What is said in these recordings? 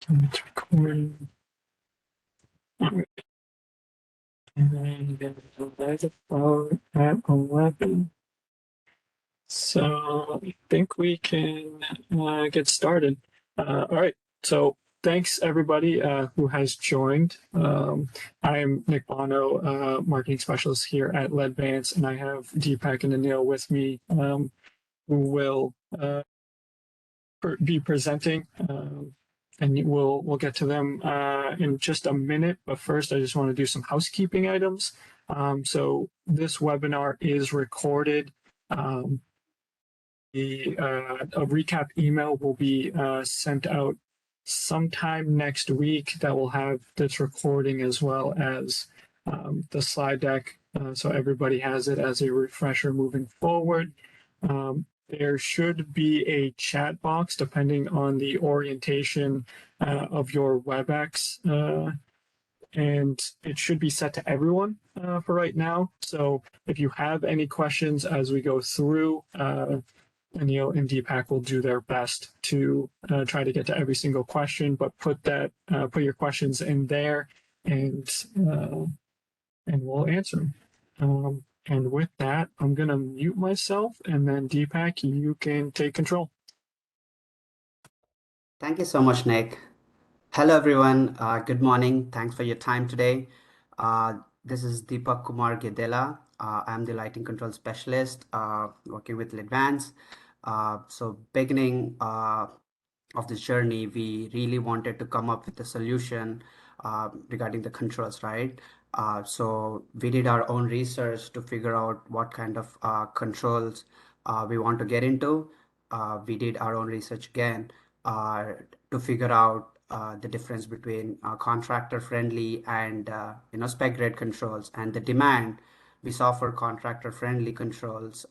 It's recording. And that's about at 11. So I think we can get started. All right. So thanks everybody who has joined. I'm Nick Bono, marketing specialist here at LEDVANCE, and I have Deepak and Anil with me who will be presenting. And we'll get to them in just a minute. But first, I just want to do some housekeeping items. So this webinar is recorded. A recap email will be sent out sometime next week that will have this recording as well as the slide deck, so everybody has it as a refresher moving forward. There should be a chat box depending on the orientation of your WebEx, and it should be set to everyone for right now. So if you have any questions as we go through, Anil and Deepak will do their best to try to get to every single question, but put your questions in there, and we'll answer them. And with that, I'm going to mute myself, and then Deepak, you can take control. Thank you so much, Nick. Hello, everyone. Good morning. Thanks for your time today. This is Deepak Kumar Gedela. I'm the lighting control specialist working with LEDVANCE. So beginning of this journey, we really wanted to come up with a solution regarding the controls, right? So we did our own research to figure out what kind of controls we want to get into. We did our own research again to figure out the difference between contractor friendly and spec grade controls, and the demand we saw for contractor friendly controls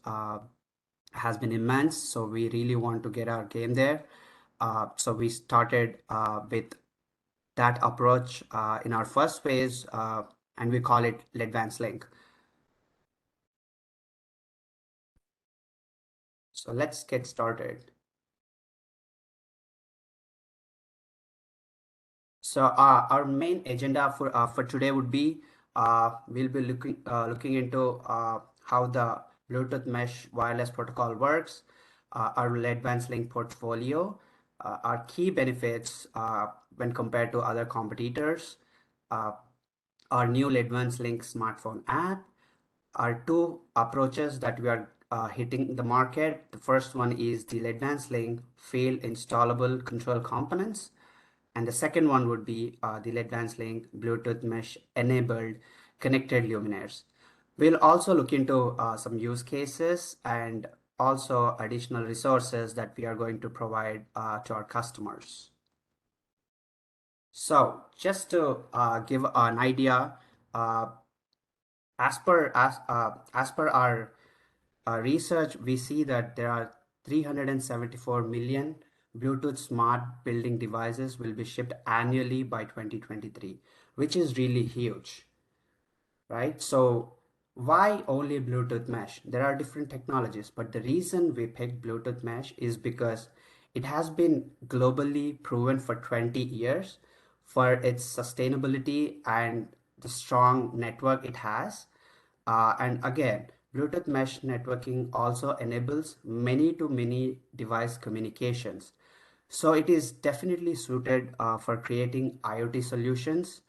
has been immense. So we really want to get our game there. So we started with that approach in our first phase, and we call it LEDVANCE Link. So let's get started. So our main agenda for today would be we'll be looking into how the Bluetooth mesh wireless protocol works, our LEDVANCE Link portfolio, our key benefits when compared to other competitors, uh, our new LEDVANCE Link smartphone app, our two approaches that we are hitting the market. The first one is the LEDVANCE Link Field-installable control components. And the second one would be the LEDVANCE Link Bluetooth mesh enabled connected luminaires. We'll also look into some use cases and also additional resources that we are going to provide to our customers. So just to give an idea, as per our research, we see that there are 374 million Bluetooth smart building devices will be shipped annually by 2023, which is really huge, right? So why only Bluetooth mesh? There are different technologies, but the reason we picked Bluetooth mesh is because it has been globally proven for 20 years for its sustainability and the strong network it has. And again, Bluetooth mesh networking also enables many to many device communications. So it is definitely suited for creating IoT solutions.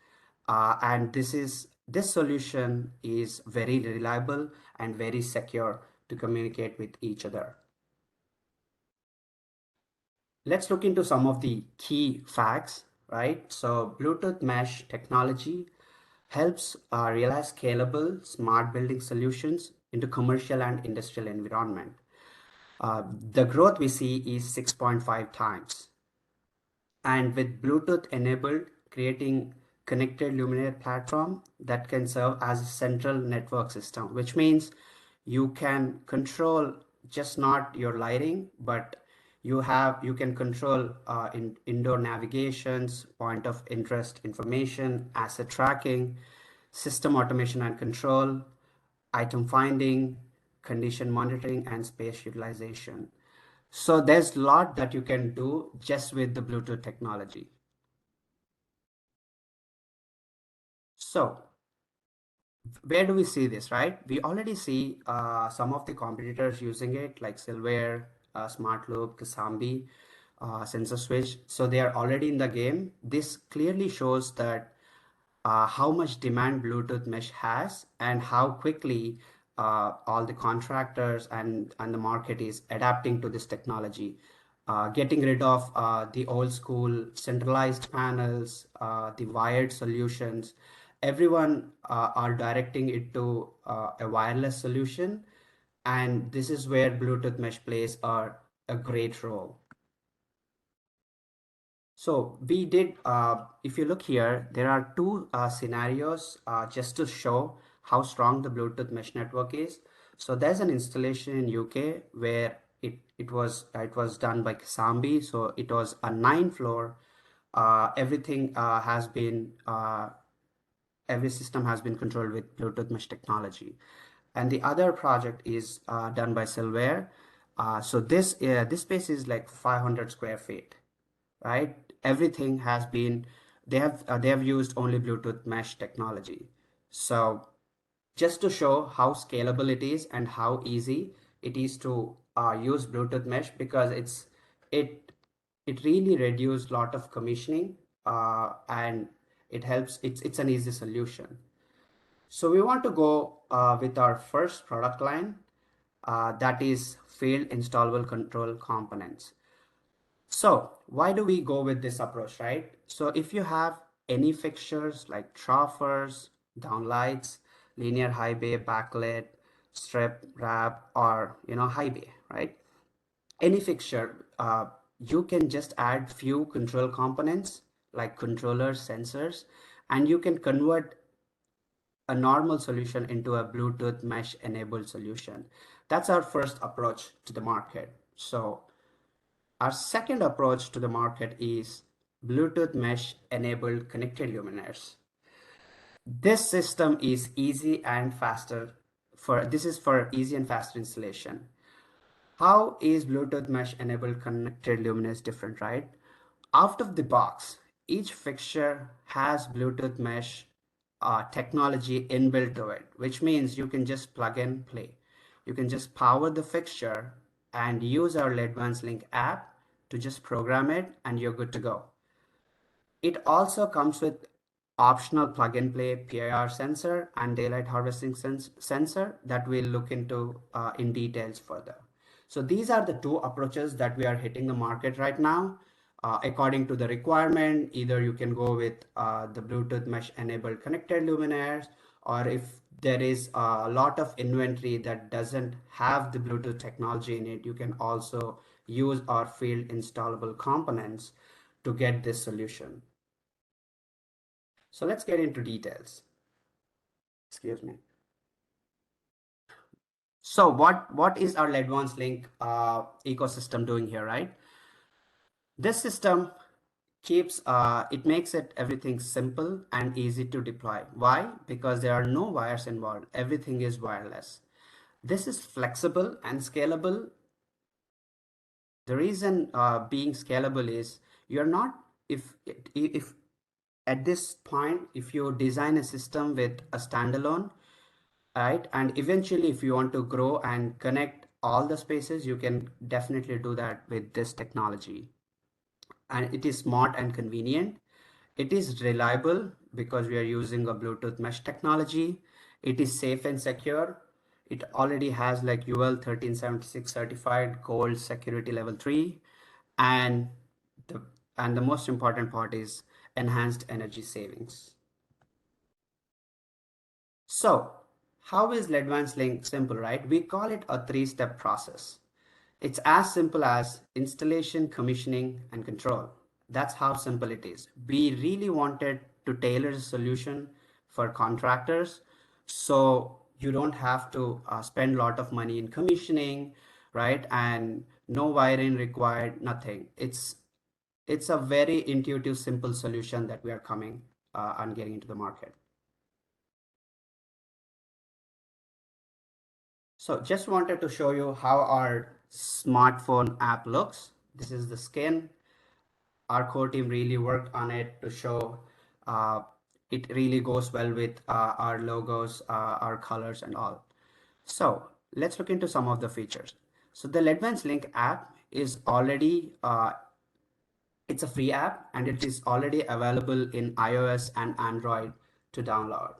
And this solution is very reliable and very secure to communicate with each other. Let's look into some of the key facts, right? So Bluetooth mesh technology helps realize scalable smart building solutions into commercial and industrial environment. The growth we see is 6.5 times. And with Bluetooth enabled, creating connected luminaire platform that can serve as a central network system, which means you can control just not your lighting, but you can control indoor navigations, point of interest information, asset tracking, system automation and control, item finding, condition monitoring, and space utilization. So there's a lot that you can do just with the Bluetooth technology. So where do we see this, right? We already see some of the competitors using it, like Silver, Smartloop, Kasambi, Sensor Switch. So they are already in the game. This clearly shows that how much demand Bluetooth mesh has and how quickly all the contractors and the market is adapting to this technology. Getting rid of the old school centralized panels, the wired solutions. Everyone are directing it to a wireless solution, and this is where Bluetooth mesh plays a great role. So we did, if you look here, there are two scenarios just to show how strong the Bluetooth mesh network is. So there's an installation in UK where it was done by Kasambi. So it was a 9 floor. Everything has been every system has been controlled with Bluetooth mesh technology. And the other project is done by Silver. So this space is like 500 square feet, right? Everything has been they have used only Bluetooth mesh technology. So just to show how scalable it is and how easy it is to use Bluetooth mesh, because it it really reduced a lot of commissioning, and it's an easy solution. So we want to go with our first product line, that is field installable control components. So why do we go with this approach, right? So if you have any fixtures like troughers, downlights, linear high bay, backlit, strip, wrap, or high bay, right? Any fixture, you can just add few control components like controllers, sensors, and you can convert a normal solution into a Bluetooth mesh enabled solution. That's our first approach to the market. So our second approach to the market is Bluetooth mesh enabled connected luminaires. This system is easy and faster this is for easy and faster installation. How is Bluetooth mesh enabled connected luminaires different, right? Out of the box, each fixture has Bluetooth mesh technology inbuilt to it, which means you can just plug and play. You can just power the fixture and use our LEDVANCE Link app to just program it, and you're good to go. It also comes with optional plug and play PIR sensor and daylight harvesting sensor that we'll look into in details further. So these are the two approaches that we are hitting the market right now. According to the requirement, either you can go with the Bluetooth mesh enabled connected luminaires, or if there is a lot of inventory that doesn't have the Bluetooth technology in it, you can also use our field installable components to get this solution. So let's get into details. Excuse me. So what is our LEDVANCE Link ecosystem doing here, right? This system it makes it everything simple and easy to deploy. Why? Because there are no wires involved. Everything is wireless. This is flexible and scalable. The reason being scalable is you're not if at this point, if you design a system with a standalone, right, and eventually if you want to grow and connect all the spaces, you can definitely do that with this technology. And it is smart and convenient. It is reliable because we are using a Bluetooth mesh technology. It is safe and secure. It already has like UL 1376 certified gold security level 3, and the the most important part is enhanced energy savings. So how is LEDVANCE Link simple, right? We call it a three-step process. It's as simple as installation, commissioning, and control. That's how simple it is. We really wanted to tailor the solution for contractors, so you don't have to spend a lot of money in commissioning, right? And no wiring required, nothing. It's a very intuitive, simple solution that we are coming and getting into the market. So just wanted to show you how our smartphone app looks. This is the skin. Our core team really worked on it to show it really goes well with our logos, our colors and all. So let's look into some of the features. So the LEDVANCE Link app is already, it's a free app and it is already available in iOS and Android to download.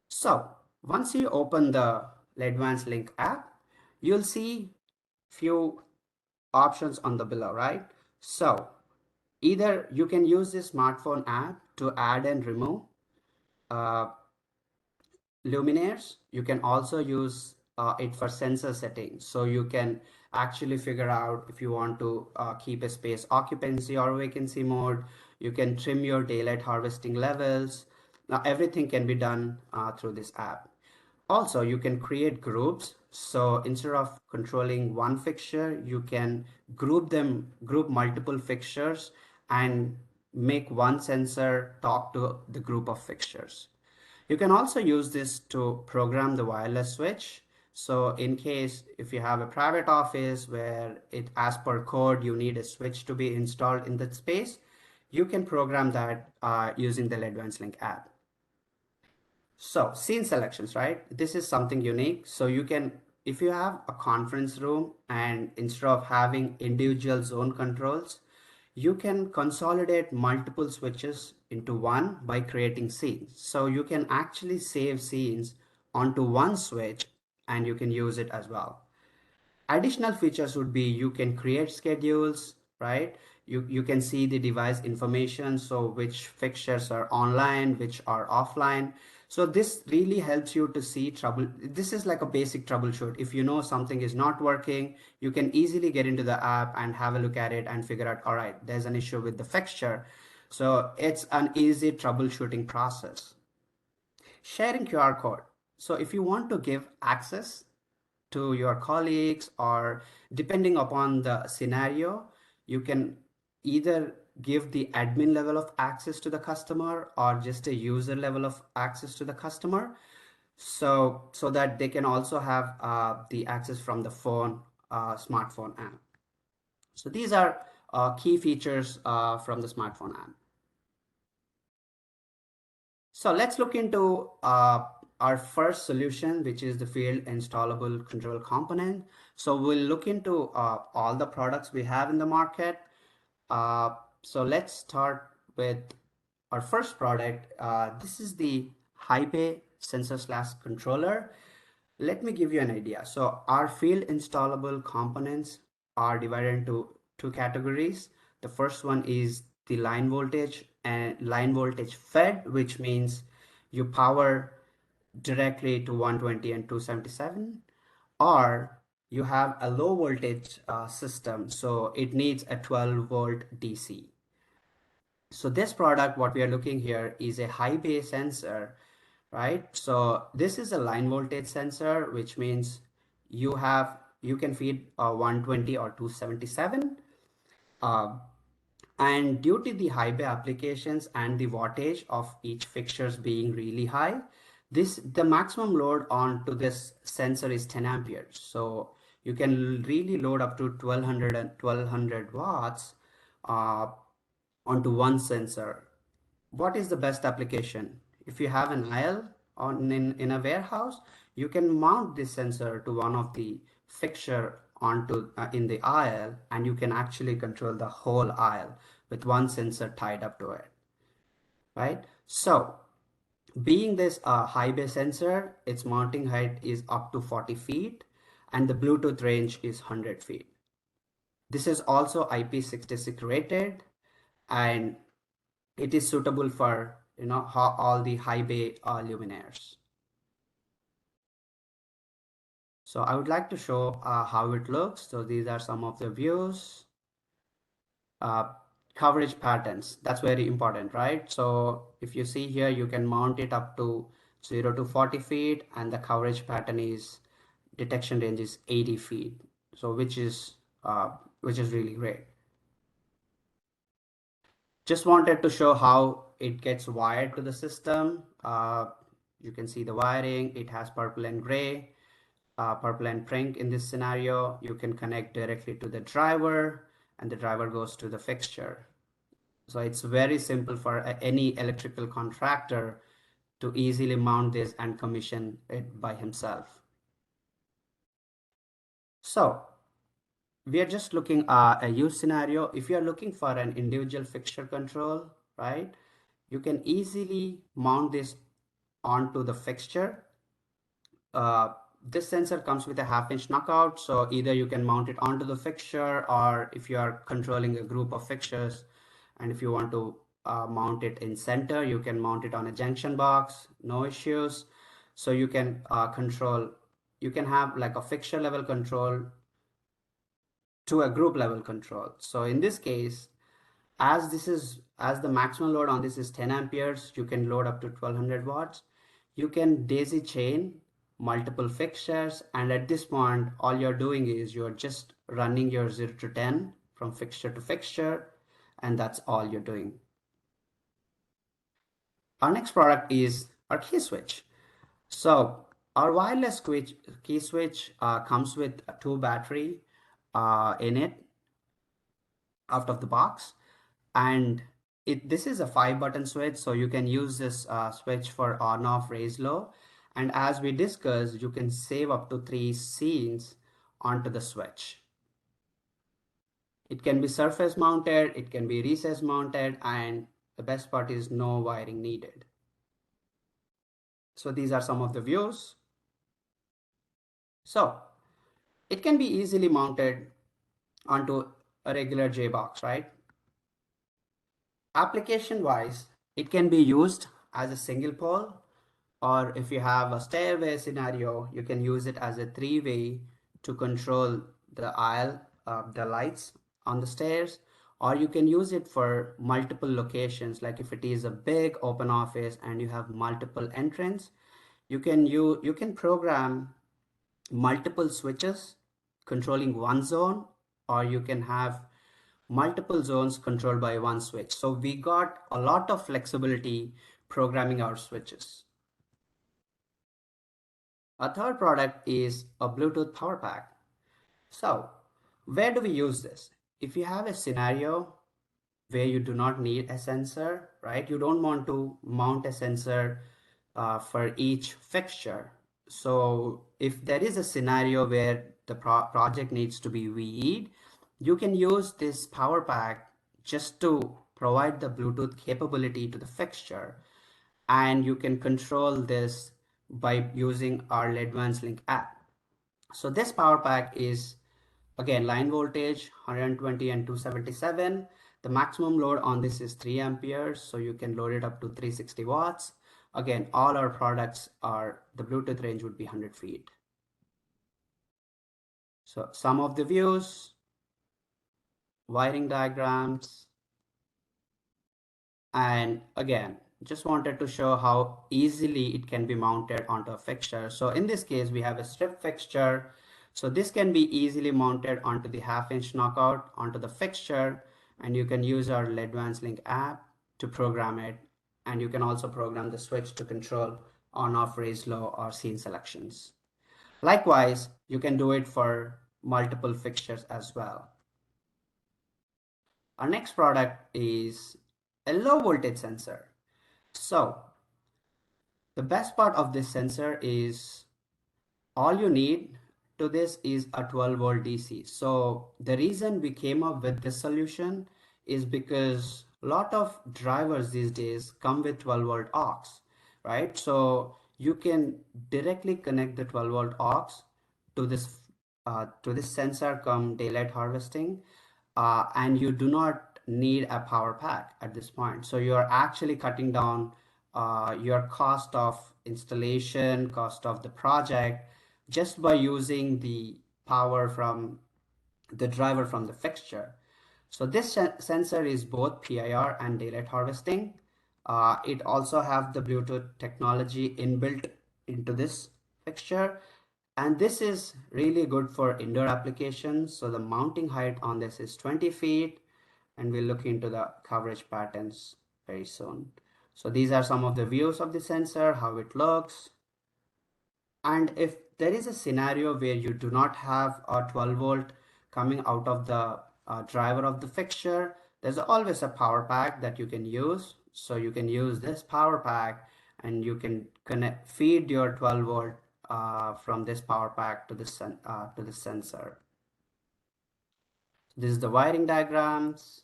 So once you open the LEDVANCE Link app, you'll see few options on the below, right? So either you can use this smartphone app to add and remove uh, luminaires. You can also use it for sensor settings. So you can actually figure out if you want to keep a space occupancy or vacancy mode. You can trim your daylight harvesting levels. Now everything can be done through this app. Also, you can create groups. So instead of controlling one fixture, you can group multiple fixtures and make one sensor talk to the group of fixtures. You can also use this to program the wireless switch. So in case if you have a private office where it as per code, you need a switch to be installed in that space, you can program that using the LEDVANCE Link app. So scene selections, right? This is something unique. So you can, if you have a conference room and instead of having individual zone controls, you can consolidate multiple switches into one by creating scenes. So you can actually save scenes onto one switch and you can use it as well. Additional features would be you can create schedules, right? You can see the device information, so which fixtures are online, which are offline. So this really helps you to see trouble. This is like a basic troubleshoot. If you know something is not working, you can easily get into the app and have a look at it and figure out, all right, there's an issue with the fixture. So it's an easy troubleshooting process. Sharing QR code. So if you want to give access to your colleagues, or depending upon the scenario, you can either give the admin level of access to the customer or just a user level of access to the customer, so that they can also have the access from the phone, smartphone app. So these are key features from the smartphone app. So let's look into our first solution, which is the field installable control component. So we'll look into all the products we have in the market. So let's start with our first product. This is the high bay sensor slash controller. Let me give you an idea. So our field installable components are divided into two categories. The first one is the line voltage and line voltage fed, which means you power directly to 120 and 277, or you have a low voltage system, so it needs a 12-volt DC. So this product, what we are looking here, is a high bay sensor, right? So this is a line voltage sensor, which means you can feed 120 or 277. And due to the high bay applications and the wattage of each fixtures being really high, the maximum load onto this sensor is 10 amperes. So you can really load up to 1200 watts uh, onto one sensor. What is the best application? If you have an aisle in a warehouse, you can mount this sensor to one of the fixture onto in the aisle, and you can actually control the whole aisle with one sensor tied up to it, right? So being this high bay sensor, its mounting height is up to 40 feet and the Bluetooth range is 100 feet. This is also IP66 rated, and it is suitable for all the high bay luminaires. So I would like to show how it looks. So these are some of the views. Coverage patterns, that's very important, right? So if you see here, you can mount it up to 0 to 40 feet, and the coverage pattern is detection range is 80 feet. So which is really great. Just wanted to show how it gets wired to the system. You can see the wiring. It has purple and gray, purple and pink in this scenario. You can connect directly to the driver, and the driver goes to the fixture. So it's very simple for any electrical contractor to easily mount this and commission it by himself. So we are just looking at a use scenario. If you are looking for an individual fixture control, right, you can easily mount this onto the fixture. This sensor comes with a 1/2 inch knockout, so either you can mount it onto the fixture, or if you are controlling a group of fixtures and if you want to mount it in center, you can mount it on a junction box, no issues. So you can you can have like a fixture level control to a group level control. So in this case, as the maximum load on this is 10 amperes, you can load up to 1200 watts. You can daisy chain multiple fixtures, and at this point all you're doing is you're just running your 0 to 10 from fixture to fixture, and that's all you're doing. Our next product is our key switch. So our wireless key switch comes with two battery in it out of the box, and this is a 5-button switch, so you can use this switch for on off raise low, and as we discussed, you can save up to 3 scenes onto the switch. It can be surface mounted, it can be recess mounted, and the best part is no wiring needed. So these are some of the views. So it can be easily mounted onto a regular J box, right? Application wise, it can be used as a single pole, or if you have a stairway scenario, you can use it as a 3-way to control the aisle, the lights on the stairs, or you can use it for multiple locations. Like if it is a big open office and you have multiple entrance, you can program multiple switches controlling one zone, or you can have multiple zones controlled by one switch. So we got a lot of flexibility programming our switches. A third product is a Bluetooth power pack. So where do we use this? If you have a scenario where you do not need a sensor, right? You don't want to mount a sensor for each fixture. So if there is a scenario where the project needs to be VE'd, you can use this power pack just to provide the Bluetooth capability to the fixture, and you can control this by using our LEDVANCE link app. So this power pack is again line voltage 120 and 277. The maximum load on this is 3 amperes, so you can load it up to 360 watts. Again, all our products are, the Bluetooth range would be 100 feet. So some of the views, wiring diagrams, and again, just wanted to show how easily it can be mounted onto a fixture. So in this case, we have a strip fixture. So this can be easily mounted onto the 1/2 inch knockout onto the fixture, and you can use our LEDVANCE link app to program it. And you can also program the switch to control on off raise low or scene selections. Likewise, you can do it for multiple fixtures as well. Our next product is a low voltage sensor. So the best part of this sensor is all you need to this is a 12-volt DC. So the reason we came up with this solution is because a lot of drivers these days come with 12-volt aux, right? So you can directly connect the 12-volt aux to this sensor come daylight harvesting, and you do not need a power pack at this point. So you are actually cutting down your cost of installation, cost of the project, just by using the power from the driver from the fixture. So this sensor is both PIR and daylight harvesting. It also have the Bluetooth technology inbuilt into this fixture. And this is really good for indoor applications. So the mounting height on this is 20 feet, and we'll look into the coverage patterns very soon. So these are some of the views of the sensor, how it looks. And if there is a scenario where you do not have a 12-volt coming out of the driver of the fixture, there's always a power pack that you can use. So you can use this power pack and you can feed your 12 volt from this power pack to the sensor. This is the wiring diagrams.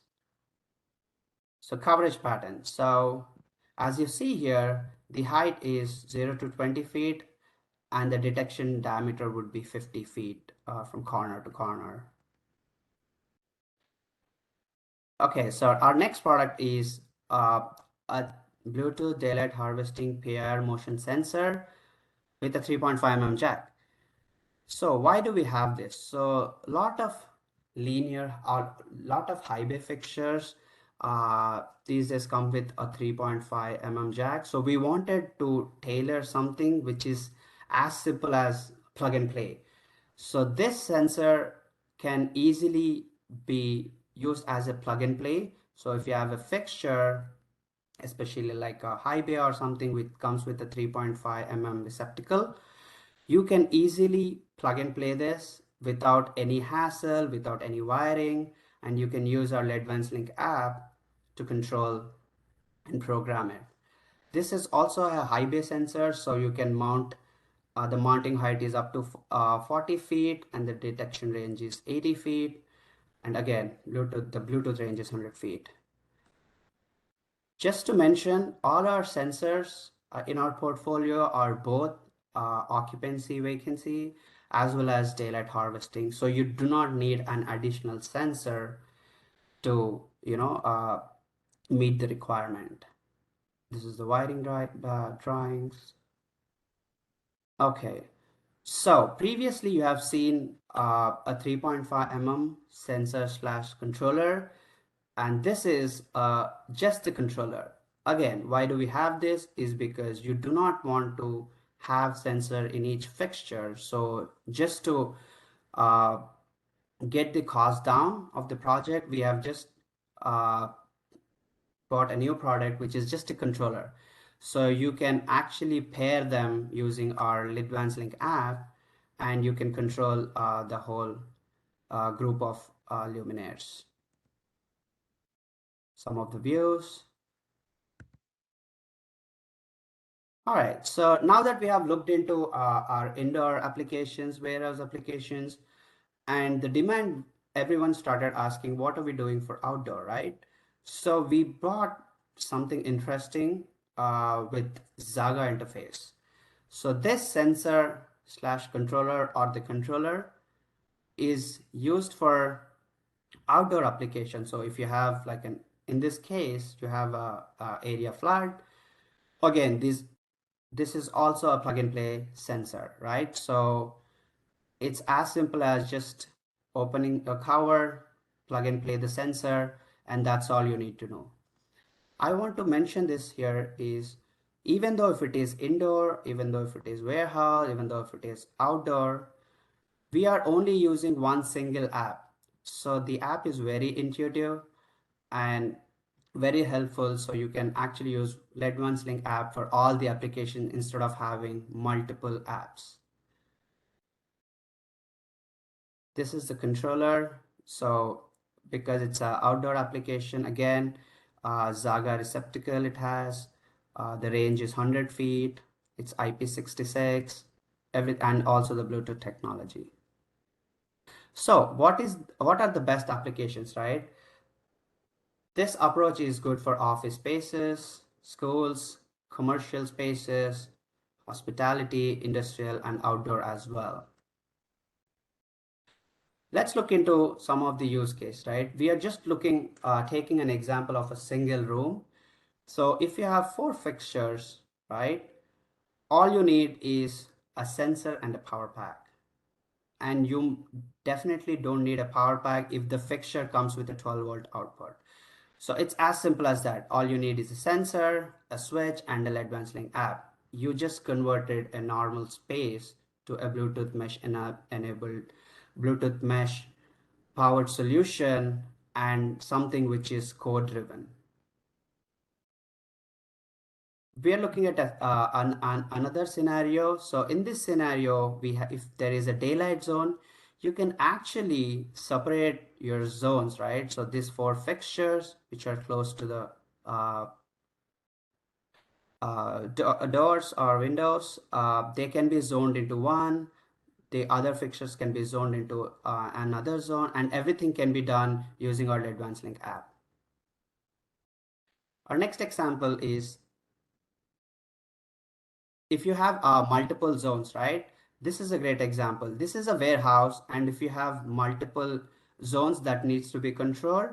So coverage pattern. So as you see here, the height is 0 to 20 feet and the detection diameter would be 50 feet from corner to corner. Okay, so our next product is a Bluetooth daylight harvesting PIR motion sensor with a 3.5 mm jack. So why do we have this? So a lot of linear or lot of high bay fixtures these days come with a 3.5 mm jack. So we wanted to tailor something which is as simple as plug and play. So this sensor can easily be used as a plug and play. So if you have a fixture, especially like a high bay or something which comes with a 3.5 mm receptacle, you can easily plug and play this without any hassle, without any wiring, and you can use our LEDVANCE Link app to control and program it. This is also a high bay sensor, so you can mount the mounting height is up to 40 feet and the detection range is 80 feet. And again, the Bluetooth range is 100 feet. Just to mention, all our sensors in our portfolio are both occupancy vacancy as well as daylight harvesting. So you do not need an additional sensor to, meet the requirement. This is the wiring drawings. Okay, so previously you have seen a 3.5 mm sensor slash controller, and this is just the controller. Again, why do we have this is because you do not want to have sensor in each fixture. So just to uh, get the cost down of the project, we have just uh, bought a new product which is just a controller. So you can actually pair them using our LEDVANCE Link app, and you can control the whole group of luminaires. Some of the views. All right, so now that we have looked into our indoor applications, warehouse applications, and the demand, everyone started asking, what are we doing for outdoor, right? So we brought something interesting with Zaga interface. So this sensor slash controller or the controller is used for outdoor application. So if you have like in this case, you have a area flood. Again, this is also a plug and play sensor, right? So it's as simple as just opening a cover, plug and play the sensor, and that's all you need to know. I want to mention this here is even though if it is indoor, even though if it is warehouse, even though if it is outdoor, we are only using one single app. So the app is very intuitive and very helpful. So you can actually use LEDVANCE Link app for all the application instead of having multiple apps. This is the controller. So because it's an outdoor application, again, Zaga receptacle it has, the range is 100 feet, it's IP66, and also the Bluetooth technology. So what are the best applications, right? This approach is good for office spaces, schools, commercial spaces, hospitality, industrial, and outdoor as well. Let's look into some of the use case, right? We are just taking an example of a single room. So if you have 4 fixtures, right, all you need is a sensor and a power pack. And you definitely don't need a power pack if the fixture comes with a 12 volt output. So it's as simple as that. All you need is a sensor, a switch, and a LEDVANCE Link app. You just converted a normal space to a Bluetooth mesh enabled Bluetooth mesh powered solution and something which is code driven. We are looking at another scenario. So in this scenario, if there is a daylight zone, you can actually separate your zones, right? So these four fixtures, which are close to the doors or windows, they can be zoned into one. The other fixtures can be zoned into another zone, and everything can be done using our LEDVANCE Link app. Our next example is if you have multiple zones, right? This is a great example. This is a warehouse, and if you have multiple zones that needs to be controlled,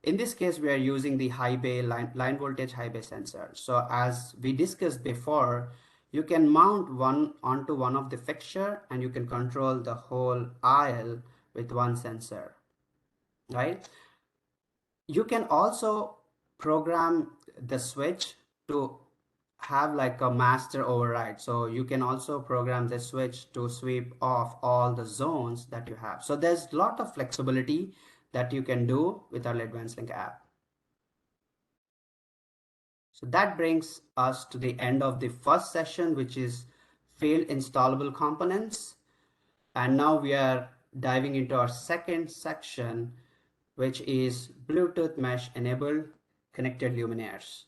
in this case, we are using the high bay line voltage high bay sensor. So as we discussed before, you can mount one onto one of the fixture and you can control the whole aisle with one sensor, right? You can also program the switch to have like a master override. So you can also program the switch to sweep off all the zones that you have. So there's a lot of flexibility that you can do with our LEDVANCE Link app. So that brings us to the end of the first session, which is field installable components. And now we are diving into our second section, which is Bluetooth mesh enabled connected luminaires.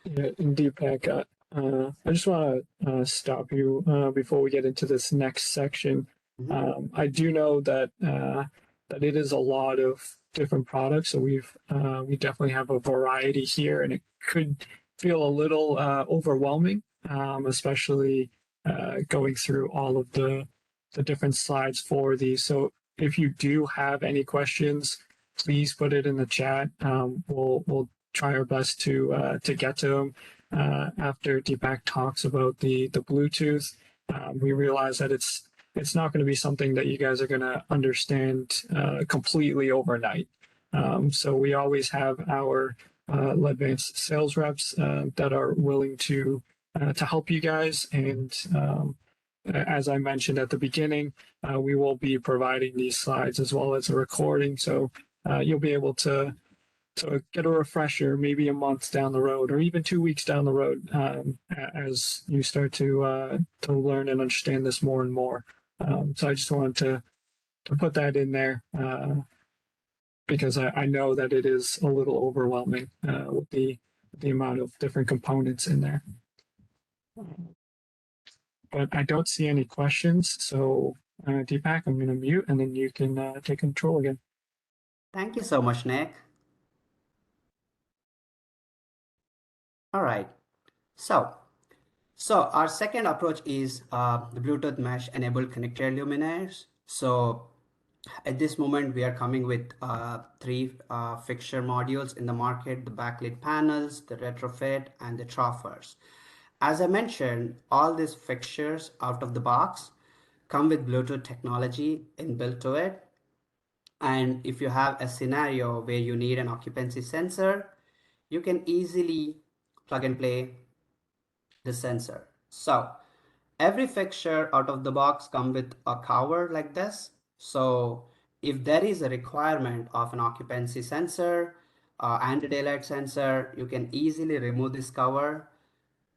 Yeah, and Deepak, I just want to stop you before we get into this next section. I do know that that it is a lot of different products, so we definitely have a variety here, and it could feel a little overwhelming, especially going through all of the different slides for these. So if you do have any questions, please put it in the chat. We'll try our best to get to them. After Deepak talks about the Bluetooth, we realize that it's not going to be something that you guys are going to understand completely overnight. So we always have our LEDVANCE sales reps that are willing to help you guys. And as I mentioned at the beginning, we will be providing these slides as well as a recording. So you'll be able to get a refresher maybe a month down the road or even 2 weeks down the road as you start to learn and understand this more and more. So I just wanted to put that in there because I know that it is a little overwhelming with the amount of different components in there. But I don't see any questions, so Deepak, I'm going to mute and then you can take control again. Thank you so much, Nick. All right. So our second approach is the Bluetooth mesh enabled connected luminaires. So at this moment, we are coming with three fixture modules in the market: the backlit panels, the retrofit, and the troughers. As I mentioned, all these fixtures out of the box come with Bluetooth technology inbuilt to it. And if you have a scenario where you need an occupancy sensor, you can easily plug and play the sensor. So every fixture out of the box comes with a cover like this. So if there is a requirement of an occupancy sensor and a daylight sensor, you can easily remove this cover,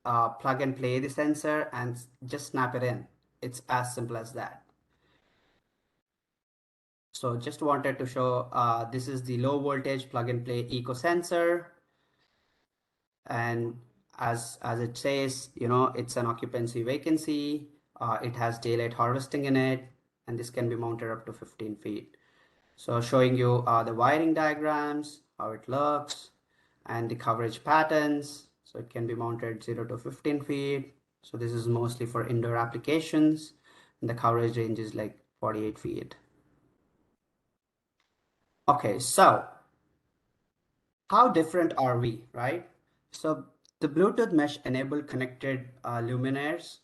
plug and play the sensor, and just snap it in. It's as simple as that. So just wanted to show this is the low voltage plug and play eco sensor. And as it says, it's an occupancy vacancy. It has daylight harvesting in it, and this can be mounted up to 15 feet. So showing you the wiring diagrams, how it looks, and the coverage patterns. So it can be mounted 0 to 15 feet. So this is mostly for indoor applications, and the coverage range is like 48 feet. Okay, so how different are we, right? So the Bluetooth mesh enabled connected luminaires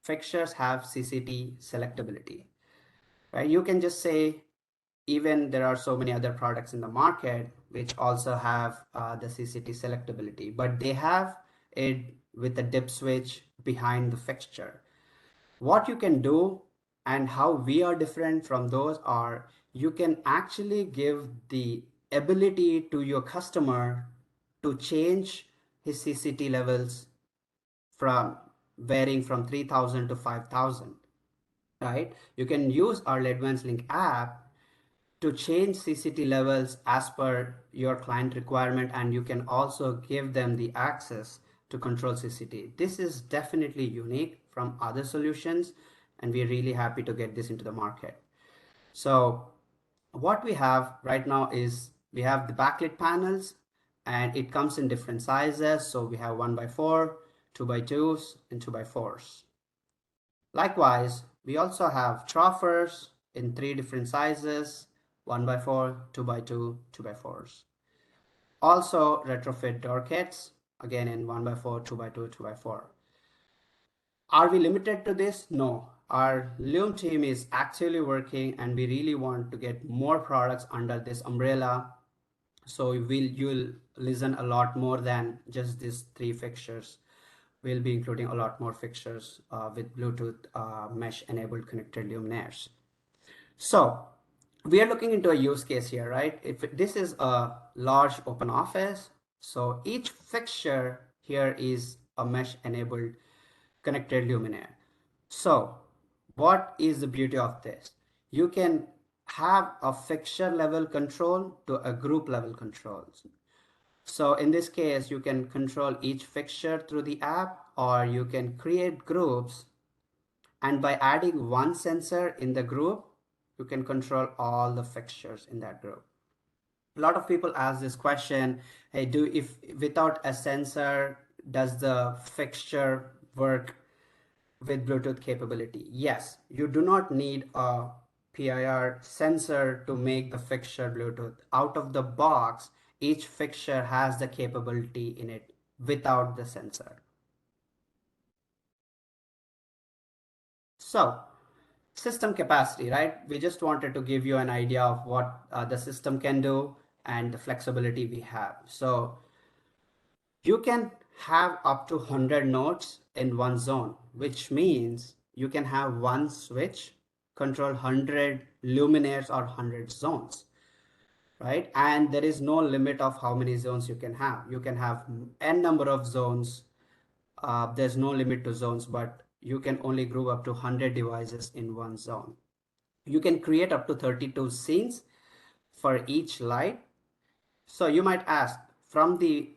fixtures have CCT selectability, right? You can just say, even there are so many other products in the market which also have the CCT selectability, but they have it with a dip switch behind the fixture. What you can do and how we are different from those are you can actually give the ability to your customer to change his CCT levels from varying from 3000 to 5000. right? You can use our LEDVANCE Link app to change CCT levels as per your client requirement, and you can also give them the access to control CCT. This is definitely unique from other solutions, and we're really happy to get this into the market. So what we have right now is we have the backlit panels, and it comes in different sizes. So we have 1x4, 2x2s, and 2x4s. Likewise, we also have troughers in 3 different sizes: 1x4, 2x2, 2x4s. Also retrofit door kits, again in 1x4, 2x2, 2x4. Are we limited to this? No. Our Loom team is actually working, and we really want to get more products under this umbrella. So you'll listen a lot more than just these 3 fixtures. We'll be including a lot more fixtures with Bluetooth mesh enabled connected luminaires. So we are looking into a use case here, right? If this is a large open office, so each fixture here is a mesh enabled connected luminaire. So what is the beauty of this? You can have a fixture level control to a group level controls. So in this case, you can control each fixture through the app, or you can create groups, and by adding one sensor in the group, you can control all the fixtures in that group. A lot of people ask this question, hey, if without a sensor, does the fixture work with Bluetooth capability? Yes, you do not need a PIR sensor to make the fixture Bluetooth. Out of the box, each fixture has the capability in it without the sensor. So system capacity, right? We just wanted to give you an idea of what the system can do and the flexibility we have. So you can have up to 100 nodes in one zone, which means you can have one switch control 100 luminaires or 100 zones, right? And there is no limit of how many zones you can have. You can have n number of zones. There's no limit to zones, but you can only group up to 100 devices in one zone. You can create up to 32 scenes for each light. So you might ask, from the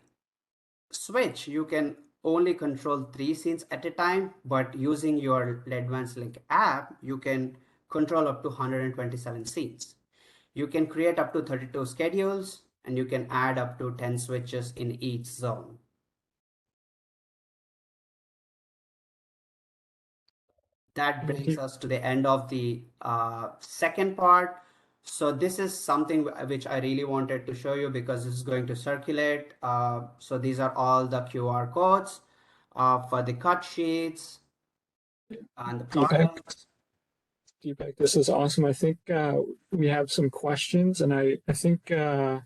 switch, you can only control 3 scenes at a time, but using your LEDVANCE Link app, you can control up to 127 scenes. You can create up to 32 schedules, and you can add up to 10 switches in each zone. That brings us to the end of the second part. So this is something which I really wanted to show you because this is going to circulate. So these are all the QR codes for the cut sheets and the products. Deepak, this is awesome. I think we have some questions, and I think they're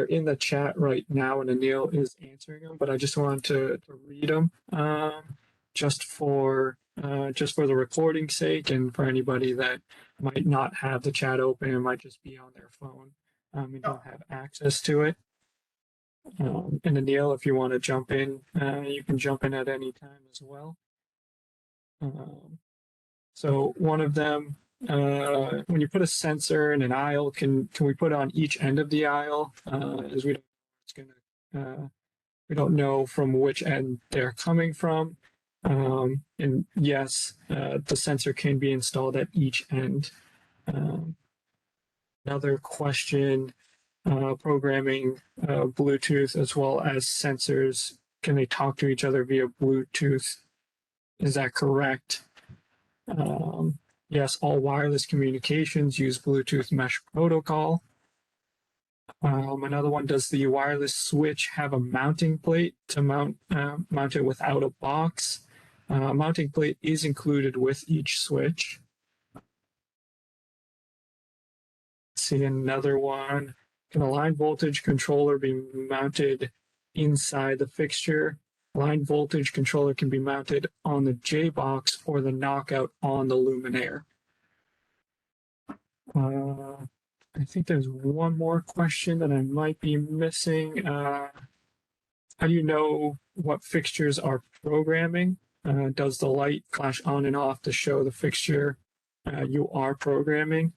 in the chat right now, and Anil is answering them. But I just wanted to read them just for the recording's sake, and for anybody that might not have the chat open and might just be on their phone and don't have access to it. And Anil, if you want to jump in, you can jump in at any time as well. So one of them, when you put a sensor in an aisle, can we put it on each end of the aisle? As we don't know from which end they're coming from. And yes, the sensor can be installed at each end. Another question, programming Bluetooth as well as sensors. Can they talk to each other via Bluetooth? Is that correct? Yes, all wireless communications use Bluetooth mesh protocol. Another one, does the wireless switch have a mounting plate to mount it without a box? Mounting plate is included with each switch. Let's see another one. Can a line voltage controller be mounted inside the fixture? Line voltage controller can be mounted on the J box or the knockout on the luminaire. I think there's one more question that I might be missing. How do you know what fixtures are programming? Does the light flash on and off to show the fixture you are programming?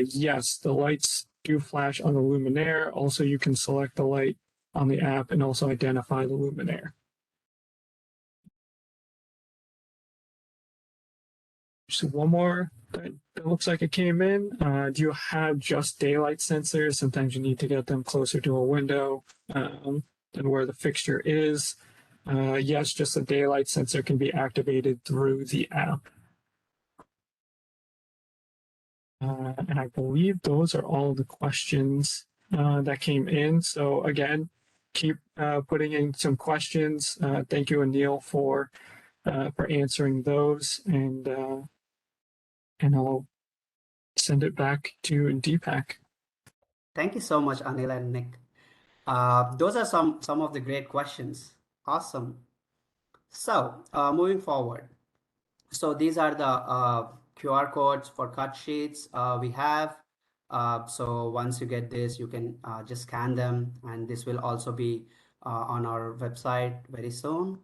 Yes, the lights do flash on the luminaire. Also, you can select the light on the app and also identify the luminaire. So one more that looks like it came in. Do you have just daylight sensors? Sometimes you need to get them closer to a window than where the fixture is. Yes, just a daylight sensor can be activated through the app. And I believe those are all the questions that came in. So again, keep putting in some questions. Thank you, Anil, for answering those, and I'll send it back to Deepak. Thank you so much, Anil and Nick. Those are some of the great questions. Awesome. So moving forward. So these are the QR codes for cut sheets we have. So once you get this, you can just scan them, and this will also be on our website very soon.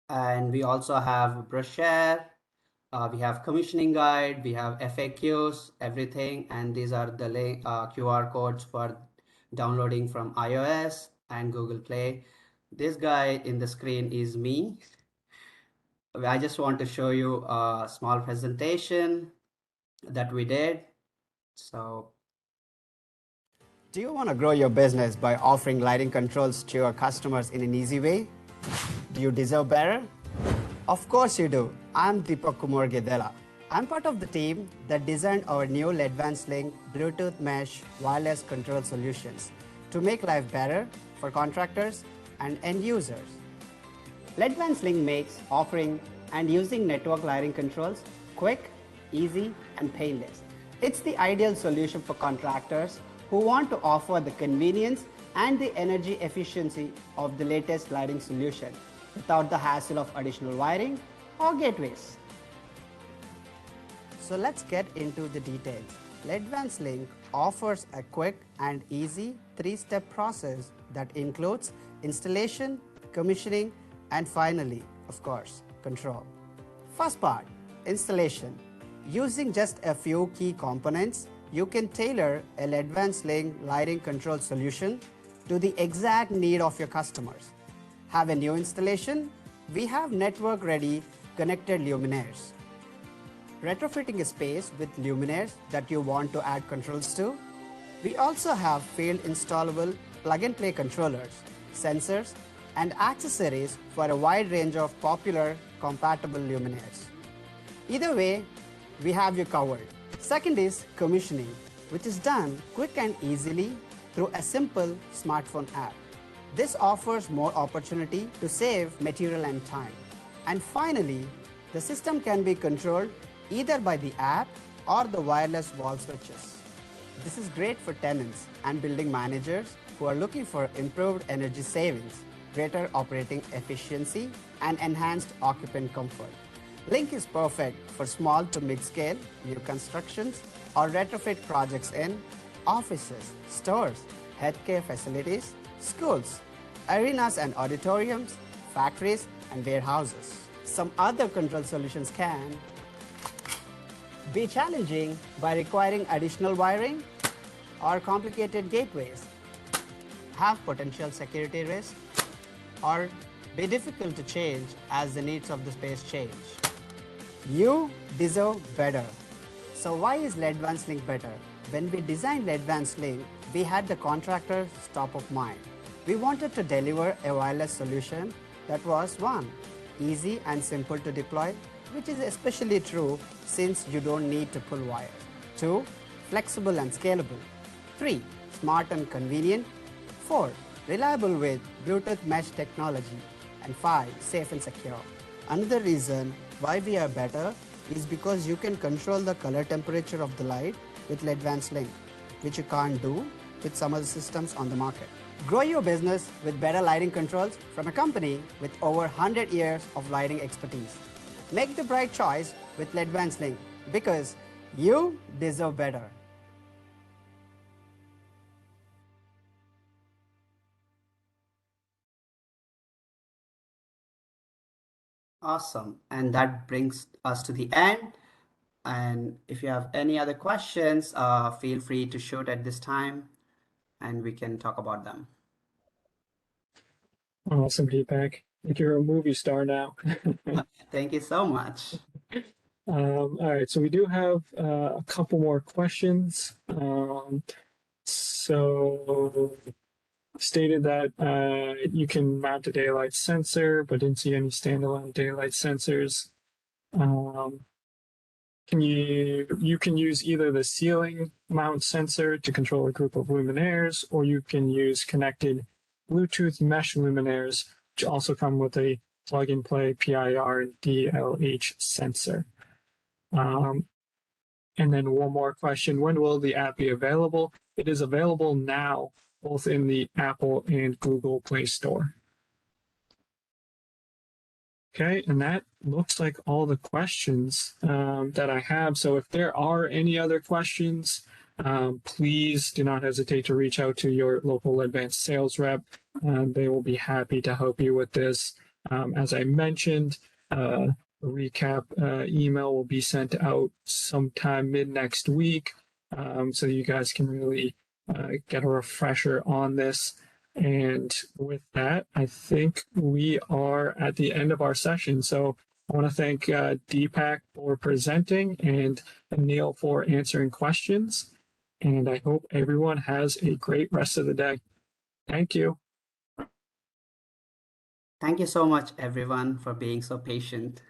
And we also have brochure, we have commissioning guide, we have FAQs, everything, and these are the QR codes for downloading from iOS and Google Play. This guy in the screen is me. I just want to show you a small presentation that we did. So, do you want to grow your business by offering lighting controls to your customers in an easy way? Do you deserve better? Of course you do. I'm Deepak Kumar Gedela. I'm part of the team that designed our new LEDVANCE Link Bluetooth Mesh wireless control solutions to make life better for contractors and end users. LEDVANCE Link makes offering and using network lighting controls quick, easy, and painless. It's the ideal solution for contractors who want to offer the convenience and the energy efficiency of the latest lighting solution without the hassle of additional wiring or gateways. So let's get into the details. LEDVANCE Link offers a quick and easy 3-step process that includes installation, commissioning, and finally, of course, control. First part, installation. Using just a few key components, you can tailor a LEDVANCE Link lighting control solution to the exact need of your customers. Have a new installation? We have network-ready connected luminaires. Retrofitting a space with luminaires that you want to add controls to? We also have field-installable plug-and-play controllers, sensors, and accessories for a wide range of popular compatible luminaires. Either way, we have you covered. Second is commissioning, which is done quick and easily through a simple smartphone app. This offers more opportunity to save material and time. And finally, the system can be controlled either by the app or the wireless wall switches. This is great for tenants and building managers who are looking for improved energy savings, greater operating efficiency, and enhanced occupant comfort. Link is perfect for small to mid-scale new constructions or retrofit projects in offices, stores, healthcare facilities, schools, arenas and auditoriums, factories, and warehouses. Some other control solutions can be challenging by requiring additional wiring or complicated gateways, have potential security risk, or be difficult to change as the needs of the space change. You deserve better. So why is LEDVANCE Link better? When we designed LEDVANCE Link, we had the contractor's top of mind. We wanted to deliver a wireless solution that was 1. Easy and simple to deploy, which is especially true since you don't need to pull wire. 2. Flexible and scalable. 3. Smart and convenient. 4. Reliable with Bluetooth mesh technology. And 5. Safe and secure. Another reason why we are better is because you can control the color temperature of the light with LEDVANCE Link, which you can't do with some other systems on the market. Grow your business with better lighting controls from a company with over 100 years of lighting expertise. Make the right choice with LEDVANCE Link because you deserve better. Awesome. And that brings us to the end. And if you have any other questions, feel free to shoot at this time and we can talk about them. Awesome, Deepak. Like you're a movie star now. Thank you so much. All right, so we do have a couple more questions. So stated that you can mount a daylight sensor, but didn't see any standalone daylight sensors. Um, you can use either the ceiling mount sensor to control a group of luminaires, or you can use connected Bluetooth mesh luminaires, which also come with a plug and play PIR and DLH sensor. And then one more question, when will the app be available? It is available now, both in the Apple and Google Play Store. Okay, and that looks like all the questions that I have. So if there are any other questions, please do not hesitate to reach out to your local LEDVANCE sales rep. They will be happy to help you with this. As I mentioned, a recap email will be sent out sometime mid next week, so you guys can really get a refresher on this. And with that, I think we are at the end of our session. So I want to thank Deepak for presenting and Neil for answering questions. And I hope everyone has a great rest of the day. Thank you. Thank you so much, everyone, for being so patient.